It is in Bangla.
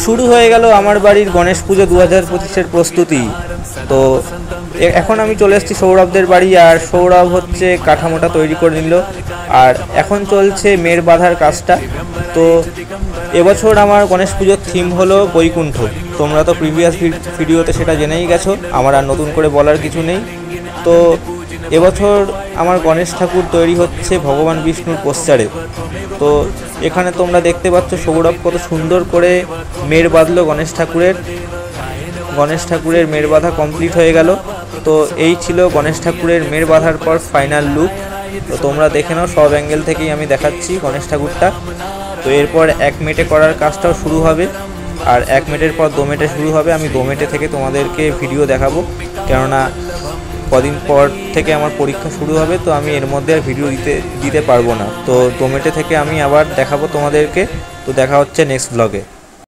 শুরু হয়ে গেল আমার বাড়ির গণেশ পুজো 2025-এর প্রস্তুতি। তো এখন আমি চলে এসেছি সৌরভদের বাড়ি, আর সৌরভ হচ্ছে কাঠামোটা তৈরি করে নিল, আর এখন চলছে মের বাঁধার কাজটা। তো এবছর আমার গণেশ পুজোর থিম হলো বৈকুণ্ঠ। তোমরা তো প্রিভিয়াস ভিডিওতে সেটা জেনেই গেছো, আমার আর নতুন করে বলার কিছু নেই। তো এবছর আমার গণেশ ঠাকুর তৈরি হচ্ছে ভগবান বিষ্ণুর পোস্টারে। তো এখানে তোমরা দেখতে পাচ্ছ সৌরভ কত সুন্দর করে মের বাঁধলো গণেশ ঠাকুরের মের বাঁধা কমপ্লিট হয়ে গেল। তো এই ছিল গণেশ ঠাকুরের মের বাঁধার পর ফাইনাল লুক। তো তোমরা দেখে নাও, সব অ্যাঙ্গেল থেকেই আমি দেখাচ্ছি গণেশ ঠাকুরটা। তো এরপর 1 মেটে করার কাজটাও শুরু হবে, আর 1 মেটের পর 2 মেটে শুরু হবে। আমি 2 মেটে থেকে তোমাদেরকে ভিডিও দেখাবো, কেননা কদিন পর থেকে আমার পরীক্ষা শুরু হবে, তো আমি এর মধ্যে আর ভিডিও দিতে পারবো না। তো 2 মেটে থেকে আমি আবার দেখাবো তোমাদেরকে। তো দেখা হচ্ছে নেক্সট ব্লগে।